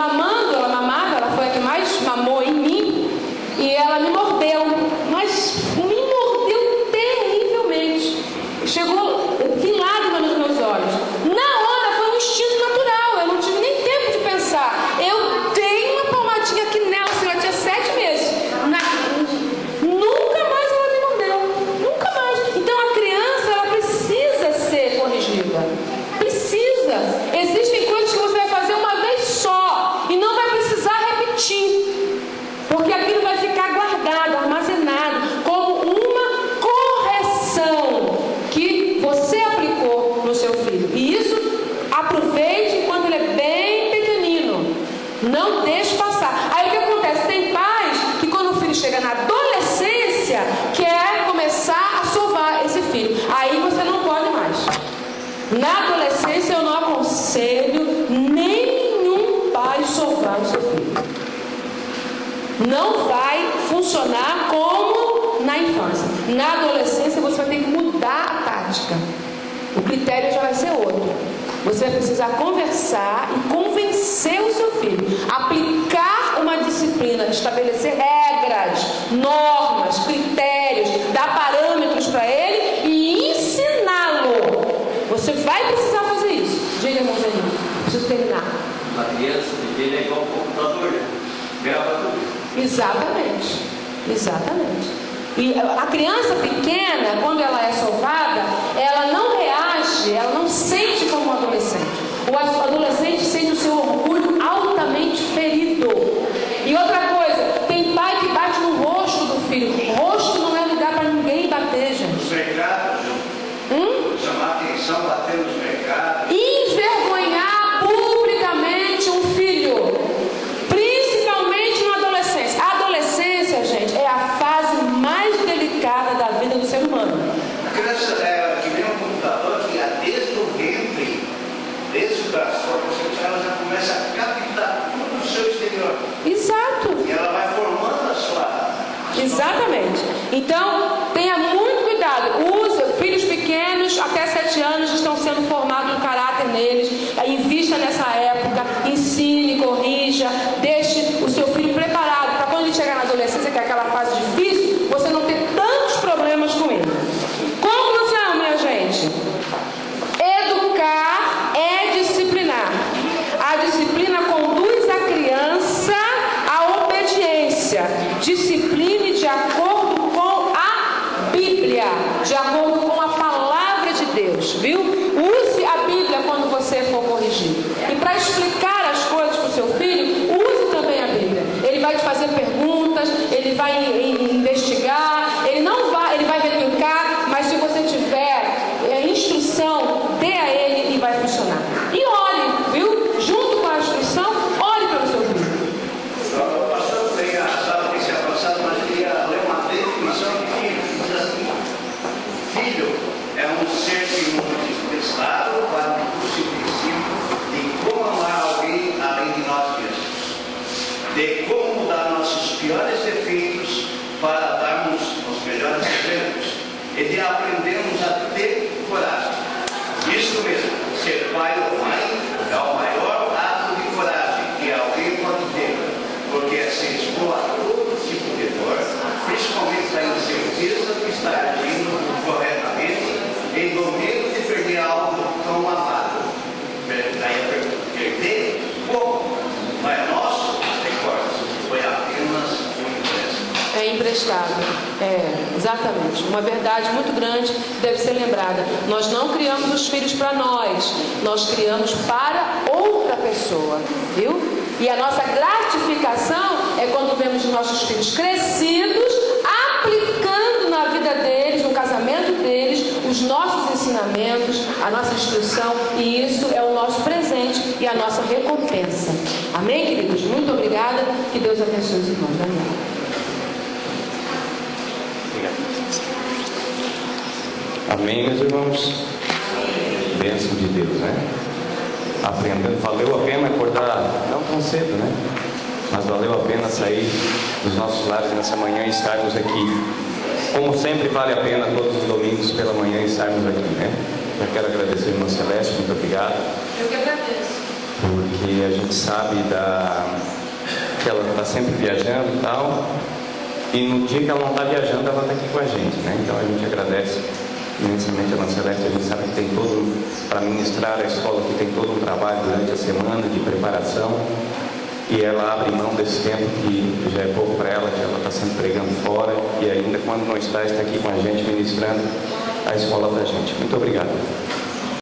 mamava, ela foi a que mais mamou em mim. E ela me mordeu, mas me mordeu terrivelmente. Chegou, tem lágrimas nos meus olhos. Na hora foi um instinto natural, eu não tive nem tempo de pensar. Eu dei uma palmadinha aqui nela, se ela tinha 7 meses. Nunca mais ela me mordeu, nunca mais. Então a criança, ela precisa ser corrigida. Precisa. Existem coisas que você vai fazer uma vez só e não vai precisar repetir, porque aquilo vai ficar guardado, armazenado como uma correção que você aplicou no seu filho. E isso aproveite enquanto ele é bem pequenino, não deixe passar. Aí o que acontece? Tem pais que quando o filho chega na adolescência quer começar a sovar esse filho. Aí você não pode mais. Na adolescência eu não aconselho nenhum pai sovar o seu filho. Não vai funcionar como na infância. Na adolescência você vai ter que mudar a tática. O critério já vai ser outro. Você vai precisar conversar e convencer o seu filho. Aplicar uma disciplina, estabelecer regras, normas, critérios, dar parâmetros para ele e ensiná-lo. Você vai precisar fazer isso. Diga, irmãozinho, preciso terminar. Uma criança pequena é igual um computador, né? Grava tudo. Exatamente. E a criança pequena, quando ela é sovada, ela não reage, ela não sente como um adolescente. O adolescente sente o seu orgulho altamente ferido. E outra coisa, tem pai que bate no rosto do filho. O rosto não é lugar para ninguém bater, gente. Os mercados, chamar atenção, bater nos mercados. Envergonhar publicamente um filho. Principalmente na adolescência. A adolescência, gente, é a fase mais delicada da vida do ser humano. A criança é que nem um computador que desde o ventre, desde o braço, ela já começa a captar tudo do seu exterior. Exato. E ela vai formando a sua... Exatamente. Então, tenha muito cuidado. Filhos pequenos, até 7 anos, estão sendo formados um caráter neles. Invista nessa época, ensine, corrija, deixe o seu filho preparado para quando ele chegar na adolescência, que é aquela fase difícil, você não ter tantos problemas com ele. Conclusão, minha gente. Educar é disciplinar. A disciplina conduz a criança à obediência. Discipline de acordo com a Bíblia, de acordo com a palavra de Deus, viu? Use a Bíblia quando você for corrigir. E para explicar as coisas para o seu filho, use também a Bíblia. Ele vai te fazer perguntas, ele vai investigar, ele vai replicar, mas se você tiver instrução, dê a ele e vai funcionar. E ore, viu? Junto com a instrução, ore pelo seu filho. O pastor tem a sala que se avançado, mas queria ler uma definição de filho. Diz assim: filho é um ser que manifestado para um curso princípio de como amar alguém além de nós mesmos, de como mudar nossos piores defeitos para darmos os melhores exemplos e de aprendermos a ter coragem. Isso mesmo, ser pai ou mãe é o maior ato de coragem que alguém pode ter, porque é se expor a todo tipo de dor, principalmente da incerteza de estar agindo corretamente, em medo de perder algo tão amado. Perder como? Não é nosso, recorde, foi apenas um empréstimo. É emprestado. Exatamente. Uma verdade muito grande deve ser lembrada. Nós não criamos os filhos para nós criamos para outra pessoa, viu? E a nossa gratificação é quando vemos os nossos filhos crescidos, aplicando na vida deles, no casamento deles, os nossos ensinamentos, a nossa instrução, e isso é o nosso presente e a nossa recompensa. Amém, queridos? Muito obrigada. Que Deus abençoe os irmãos. Amém. Amém, meus irmãos? Bênção de Deus, né? Aprendendo, valeu a pena acordar, não tão cedo, né? Mas valeu a pena sair dos nossos lares nessa manhã e estarmos aqui. Como sempre, vale a pena todos os domingos pela manhã estarmos aqui, né? Eu quero agradecer a irmã Celeste, muito obrigado. Eu que agradeço. Porque a gente sabe que ela está sempre viajando e tal. E no dia que ela não está viajando, ela está aqui com a gente, né? Então a gente agradece imensamente a irmã Celeste. A gente sabe que tem todo, para ministrar a escola, que tem todo um trabalho durante a semana de preparação. E ela abre mão desse tempo que já é pouco para ela, que ela está sempre pregando fora. E ainda quando não está aqui com a gente, ministrando a escola para a gente. Muito obrigado.